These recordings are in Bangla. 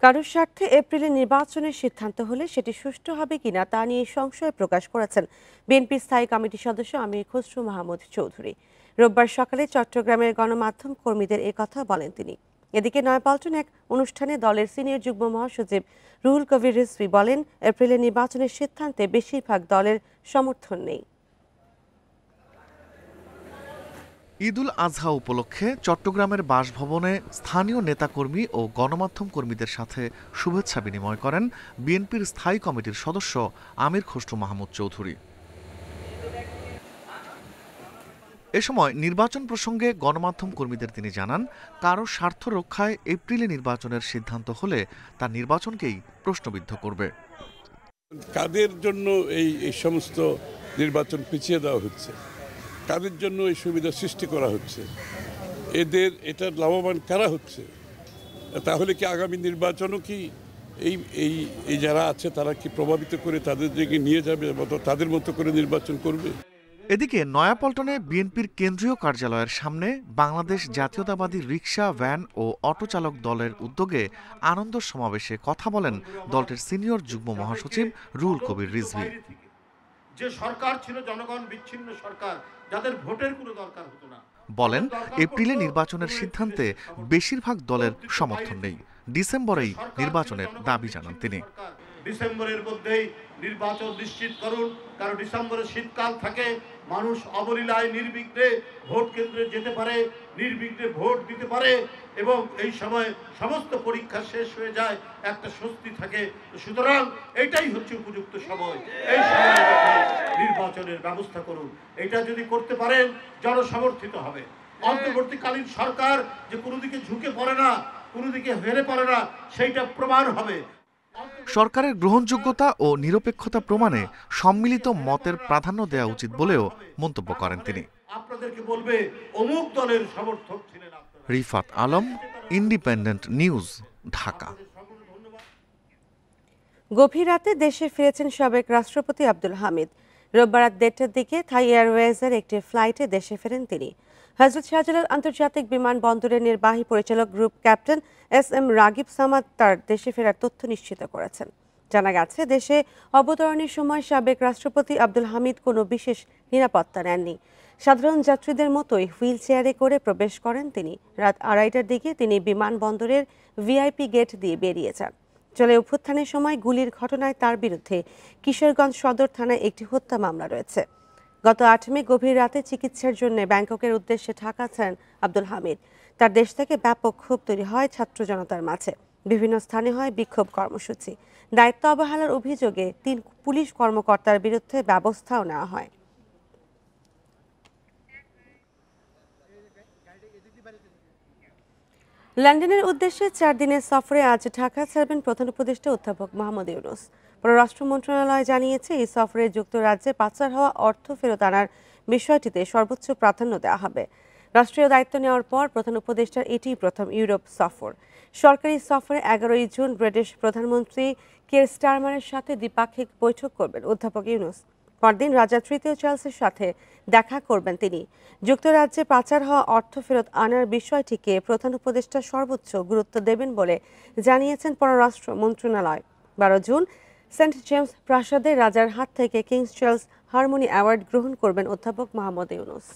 কারোর স্বার্থে এপ্রিলে নির্বাচনের সিদ্ধান্ত হলে সেটি সুষ্ঠু হবে কিনা তা নিয়ে সংশয় প্রকাশ করেছেন বিএনপির স্থায়ী কমিটির সদস্য আমির খসরু মাহমুদ চৌধুরী। রোববার সকালে চট্টগ্রামের গণমাধ্যম কর্মীদের কথা বলেন তিনি। এদিকে নয়াপল্টন এক অনুষ্ঠানে দলের সিনিয়র যুগ্ম মহাসচিব রুহুল কবির রিজভী বলেন, এপ্রিলে নির্বাচনের সিদ্ধান্তে বেশিরভাগ দলের সমর্থন নেই। ঈদুল আজহা উপলক্ষে চট্টগ্রামের বাসভবনে স্থানীয় নেতাকর্মী ও গণমাধ্যম কর্মীদের সাথে শুভেচ্ছা বিনিময় করেন বিএনপির স্থায়ী কমিটির সদস্য আমির খসরু মাহমুদ চৌধুরী। এ সময় নির্বাচন প্রসঙ্গে গণমাধ্যম কর্মীদের তিনি জানান, কারো স্বার্থ রক্ষায় এপ্রিলে নির্বাচনের সিদ্ধান্ত হলে তা নির্বাচনকেই প্রশ্নবিদ্ধ করবে। কাদের জন্য এই সমস্ত নির্বাচন পিছিয়ে দেওয়া হচ্ছে, কাদের জন্য এই সুবিধা সৃষ্টি করা হচ্ছে, এটার লাভবান কারা হচ্ছে? তাহলে কি আগামী নির্বাচনও কি এই যারা আছে তারা কি প্রভাবিত করে তাদের দিকে নিয়ে যাবে, তাদের মতো করে নির্বাচন করবে? এদিকে নয়াপল্টনে বিএনপির কেন্দ্রীয় কার্যালয়ের সামনে বাংলাদেশ জাতীয়তাবাদী রিকশা, ভ্যান ও অটো চালক দলের উদ্যোগে আনন্দ সমাবেশে কথা বলেন দলটির সিনিয়র যুগ্ম মহাসচিব রুহুল কবির রিজভী। যে সরকার ছিল জনগণ বিচ্ছিন্ন সরকার, যাদের ভোটের কোনো দরকার হতো না, বলেন, এপ্রিলে নির্বাচনের সিদ্ধান্তে বেশিরভাগ দলের সমর্থন নেই। ডিসেম্বরেই নির্বাচনের দাবি জানান তিনি। ডিসেম্বরের মধ্যেই নির্বাচন নিশ্চিত করুন, কারণ ডিসেম্বরে শীতকাল থাকে, মানুষ অবলীলায় নির্বিঘ্নে ভোট কেন্দ্রে যেতে পারে, নির্বিঘ্নে ভোট দিতে পারে এবং এই সময় সমস্ত পরীক্ষা শেষ হয়ে যায়, একটা স্বস্তি থাকে। সুতরাং এটাই হচ্ছে উপযুক্ত সময়, এই সময়ের মধ্যে নির্বাচনের ব্যবস্থা করুন। এটা যদি করতে পারেন জনসমর্থিত হবে। অন্তর্বর্তীকালীন সরকার যে কোনো দিকে ঝুঁকে পড়ে না, কোনো দিকে হেরে পড়ে না, সেইটা প্রমাণ হবে। সরকারের গ্রহণযোগ্যতা ও নিরপেক্ষতা প্রমাণে সম্মিলিত মতের প্রাধান্য দেওয়া উচিত বলেও মন্তব্য করেন তিনি। আপনাদেরকে বলবে অমুক দলের সমর্থক ছিলেন। Rifat Alam, independent news, Dhaka. গভীর রাতে দেশে ফিরেছেন সাবেক রাষ্ট্রপতি আব্দুল হামিদ। রোববার রাত 1টার দিকে থাই এয়ারওয়েজের একটি ফ্লাইটে দেশে ফেরেন তিনি। হযরত শাহজালাল আন্তর্জাতিক বিমানবন্দরের নির্বাহী পরিচালক group captain SM. Ragib Samad তার দেশে ফেরার তথ্য নিশ্চিত করেছেন। জানা গেছে, দেশে অবতরণের সময় সাবেক রাষ্ট্রপতি আব্দুল হামিদ কোনো বিশেষ নিরাপত্তা নেননি। সাধারণ যাত্রীদের মতোই হুইল চেয়ারে করে প্রবেশ করেন তিনি। রাত 2:30টার দিকে তিনি বিমানবন্দরের ভিআইপি গেট দিয়ে বেরিয়ে যান। চলে অভ্যুত্থানের সময় গুলির ঘটনায় তার বিরুদ্ধে কিশোরগঞ্জ সদর থানায় একটি হত্যা মামলা রয়েছে। গত 8 মে গভীর রাতে চিকিৎসার জন্য ব্যাংককের উদ্দেশ্যে ঢাকা ছাড়েন আব্দুল হামিদ। তার দেশ থেকে ব্যাপক ক্ষোভ তৈরি হয় ছাত্র জনতার মাঝে। বিভিন্ন স্থানে হয় বিক্ষোভ কর্মসূচি। দায়িত্ব অবহেলার অভিযোগে 3 পুলিশ কর্মকর্তার বিরুদ্ধে ব্যবস্থাও নেওয়া হয়। লন্ডনের উদ্দেশ্যে 4 দিনের সফরে আজ ঢাকা ছাড়বেন প্রধান উপদেষ্টা অধ্যাপক মোহাম্মদ ইউনূস। পররাষ্ট্র মন্ত্রণালয় জানিয়েছে, এই সফরে যুক্তরাজ্যে পাচার হওয়া অর্থ ফেরত আনার বিষয়টিতে সর্বোচ্চ প্রাধান্য দেওয়া হবে। রাষ্ট্রীয় দায়িত্ব নেওয়ার পর প্রধান উপদেষ্টার এটিই প্রথম ইউরোপ সফর। সরকারি সফরে 11ই জুন ব্রিটিশ প্রধানমন্ত্রী কির স্টারমারের সাথে দ্বিপাক্ষিক বৈঠক করবেন অধ্যাপক ইউনূস। পরদিন রাজা তৃতীয় চার্লসের সাথে দেখা করবেন তিনি। যুক্তরাজ্যে পাচার হওয়া অর্থ ফেরত আনার বিষয়টিকে প্রধান উপদেষ্টা সর্বোচ্চ গুরুত্ব দেবেন বলে জানিয়েছেন পররাষ্ট্র মন্ত্রণালয়। 12 জুন সেন্ট জেমস প্রাসাদে রাজার হাত থেকে কিংস চার্লস হারমোনি অ্যাওয়ার্ড গ্রহণ করবেন অধ্যাপক মোহাম্মদ ইউনূস।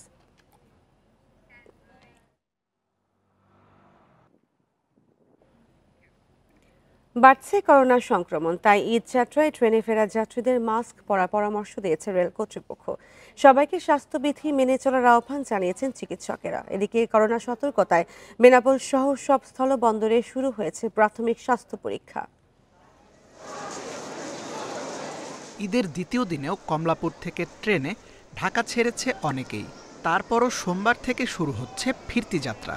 বাড়ছে করোনা সংক্রমণ, তাই ঈদ যাত্রায় ট্রেনে ফেরা যাত্রীদের মাস্ক পরার পরামর্শ দিয়েছে রেল কর্তৃপক্ষ। সবাইকে স্বাস্থ্যবিধি মেনে চলার আহ্বান জানিয়েছেন চিকিৎসকেরা। এদিকে করোনা সতর্কতায় বেনাপোল সহ সব স্থলবন্দরে শুরু হয়েছে প্রাথমিক স্বাস্থ্য পরীক্ষা। ঈদের দ্বিতীয় দিনেও কমলাপুর থেকে ট্রেনে ঢাকা ছেড়েছে অনেকেই। তারপরও সোমবার থেকে শুরু হচ্ছে ফিরতি যাত্রা।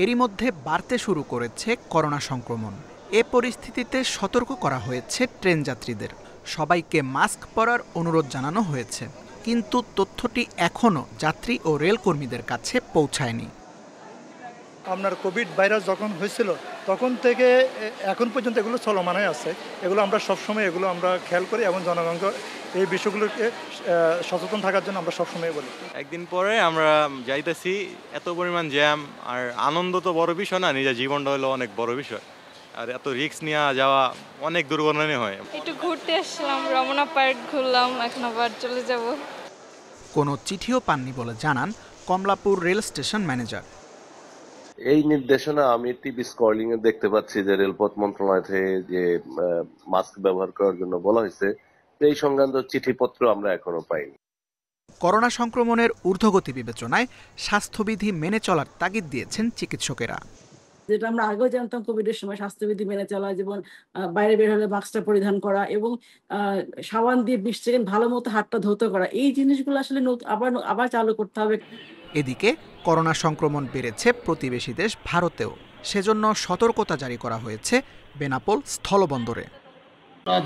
এরই মধ্যে বাড়তে শুরু করেছে করোনা সংক্রমণ। এ পরিস্থিতিতে সতর্ক করা হয়েছে ট্রেন যাত্রীদের। সবাইকে মাস্ক পরার অনুরোধ জানানো হয়েছে, কিন্তু তথ্যটি এখনও যাত্রী ও রেলকর্মীদের কাছে পৌঁছায়নি। আপনার কোভিড ভাইরাস যখন হয়েছিল তখন থেকে এখন পর্যন্ত এগুলো চলমানে আছে। এগুলো আমরা সবসময় আমরা খেয়াল করি এবং জনগণকে এই বিষয়গুলোকে সচেতন থাকার জন্য আমরা সবসময় বলি। একদিন পরে আমরা যাইতেছি, এত পরিমাণ জ্যাম আর আনন্দ তো বড় বিষয় না, নিজের জীবনটা হলো অনেক বড় বিষয়। আর এত রিস্ক নিয়ে যাওয়া অনেক দুর্ঘটনা হয়। একটু ঘুরতে আসলাম, রমনা পার্ক ঘুরলাম, এখন আবার চলে যাব। কোনো চিঠিও পাননি বলে জানান কমলাপুর রেল স্টেশন ম্যানেজার। এই নির্দেশনা আমি টিভি স্ক্রলিং এ দেখতে পাচ্ছি যে রেলপথ মন্ত্রণালয় থেকে যে মাস্ক ব্যবহার করার জন্য বলা হয়েছে, এই সংক্রান্ত চিঠিপত্র আমরা এখনো পাইনি। করোনা সংক্রমণের ঊর্ধ্বগতি বিবেচনায় স্বাস্থ্যবিধি মেনে চলার তাগিদ দিয়েছেন চিকিৎসকেরা। যেটা আমরা আগেও জানতাম কোভিডের সময় স্বাস্থ্যবিধি মেনে চলা, যেমন বাইরে বের হলে মাস্কটা পরিধান করা এবং সাবান দিয়ে 20 সেকেন্ড ভালো মতো হাতটা ধৌত করা, এই জিনিসগুলো আসলে আবার চালু করতে হবে। এদিকে করোনা সংক্রমণ বেড়েছে প্রতিবেশী দেশ ভারতেও, সেজন্য সতর্কতা জারি করা হয়েছে বেনাপোল স্থলবন্দরে।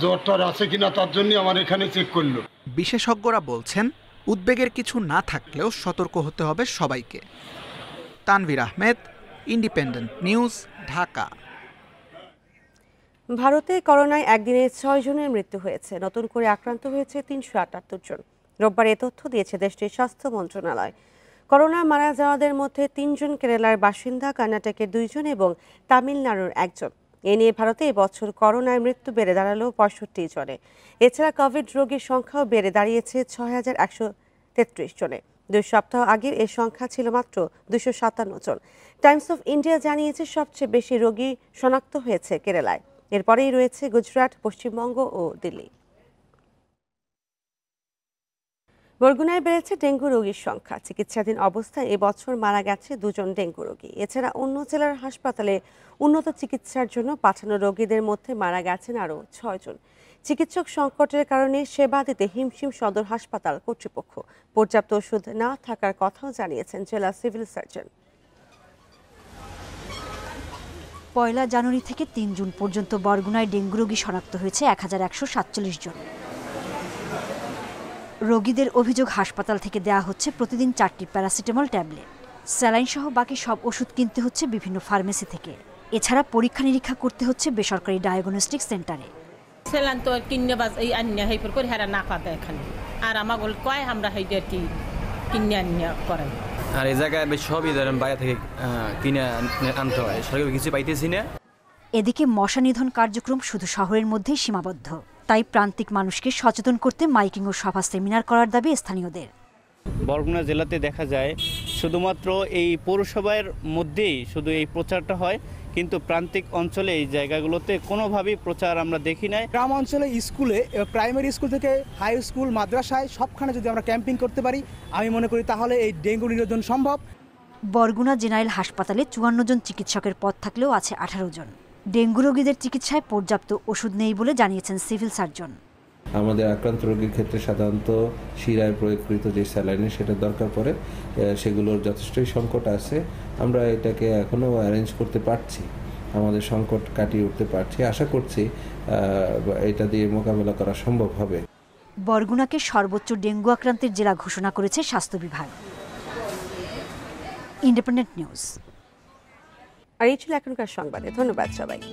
জ্বর আছে কিনা তার জন্য আমার এখানে চেক করলো। বিশেষজ্ঞরা বলছেন উদ্বেগের কিছু না থাকলেও সতর্ক হতে হবে সবাইকে। Tanvir Ahmed, independent news, Dhaka. ভারতে করোনায় একদিনে 6 জনের মৃত্যু হয়েছে, নতুন করে আক্রান্ত হয়েছে 378 জন। রোববার এ তথ্য দিয়েছে দেশটির স্বাস্থ্য মন্ত্রণালয়। করোনা মারা যাওয়াদের মধ্যে 3 জন কেরালার বাসিন্দা, কর্ণাটকের 2 জন এবং তামিলনাড়ুর 1 জন। এ নিয়ে ভারতে এবছর করোনায় মৃত্যু বেড়ে দাঁড়ালো 65 জনে। এছাড়া কোভিড রোগীর সংখ্যাও বেড়ে দাঁড়িয়েছে 6133 জনে। 2 সপ্তাহ আগে এর সংখ্যা ছিল মাত্র 257 জন। টাইমস অফ ইন্ডিয়া জানিয়েছে সবচেয়ে বেশি রোগী শনাক্ত হয়েছে কেরালায়, এরপরেই রয়েছে গুজরাট, পশ্চিমবঙ্গ ও দিল্লি। বরগুনায় বেড়েছে ডেঙ্গু রোগীর সংখ্যা। চিকিৎসাধীন অবস্থায় এবছর মারা গেছে 2 জন ডেঙ্গু রোগী। এছাড়া অন্য জেলার হাসপাতালে উন্নত চিকিৎসার জন্য পাঠানো রোগীদের মধ্যে মারা গেছেন আরও 6 জন। চিকিৎসক সংকটের কারণে সেবা দিতে হিমশিম সদর হাসপাতাল কর্তৃপক্ষ। পর্যাপ্ত ওষুধ না থাকার কথাও জানিয়েছেন জেলা সিভিল সার্জন। 1 জানুয়ারি থেকে 3 জুন পর্যন্ত বরগুনায় ডেঙ্গু রোগী শনাক্ত হয়েছে 1147 জন। রোগীদের অভিযোগ, হাসপাতাল থেকে দেয়া হচ্ছে প্রতিদিন 4টি প্যারাসিটামল ট্যাবলেট। স্যালাইন সহ বাকি সব ওষুধ কিনতে হচ্ছে বিভিন্ন ফার্মেসি থেকে। এছাড়া পরীক্ষা নিরীক্ষা করতে হচ্ছে বেসরকারি ডায়াগনস্টিক সেন্টারে। স্যালাইন তো কিনে বাজ এই আন্যা হেইপর করে হেরা না পাতে এখানে, আর আমাগল কয় আমরা হেইডা কি কিনে আন্যা করাই। আর এই জায়গায় বেশ সবই ধরেন বাইরে থেকে কিনে আনতে হয়, সরকারি কিছু পাইতেছি না। এদিকে মশা নিধন কার্যক্রম শুধু শহরের মধ্যেই সীমাবদ্ধ, তাই প্রান্তিক মানুষকে সচেতন করতে মাইকিং ও সভা সেমিনার করার দাবি স্থানীয়দের। বরগুনা জেলাতে দেখা যায় শুধুমাত্র এই পৌরসভার মধ্যেই শুধু এই প্রচারটা হয়, কিন্তু প্রান্তিক অঞ্চলে এই জায়গাগুলোতে কোনোভাবেই প্রচার আমরা দেখি নাই। গ্রাম অঞ্চলে স্কুলে, প্রাইমারি স্কুল থেকে হাই স্কুল, মাদ্রাসায় সবখানে যদি আমরা ক্যাম্পিং করতে পারি, আমি মনে করি তাহলে এই ডেঙ্গু নিরোধন সম্ভব। বরগুনা জেনারেল হাসপাতালে 54 জন চিকিৎসকের পদ থাকলেও আছে 18 জন। ডেঙ্গু রোগীদের চিকিৎসায় পর্যাপ্ত ওষুধ নেই বলে জানিয়েছেন সিভিল সার্জন। আমাদের আক্রান্ত রোগীর ক্ষেত্রে সাধারণত শিরায় প্রয়োগকৃত যে স্যালাইন সেটা দরকার পড়ে, সেগুলোর যথেষ্টই সংকট আছে। আমরা এটাকে এখনো অ্যারেঞ্জ করতে পারছি, আমাদের সংকট কাটিয়ে উঠতে পারছি। আশা করছি এটা দিয়ে মোকাবেলা করা সম্ভব হবে। বরগুনাকে সর্বোচ্চ ডেঙ্গু আক্রান্তের জেলা ঘোষণা করেছে স্বাস্থ্য বিভাগ। Independent news. আর এই ছিল এখনকার সংবাদে। ধন্যবাদ সবাইকে।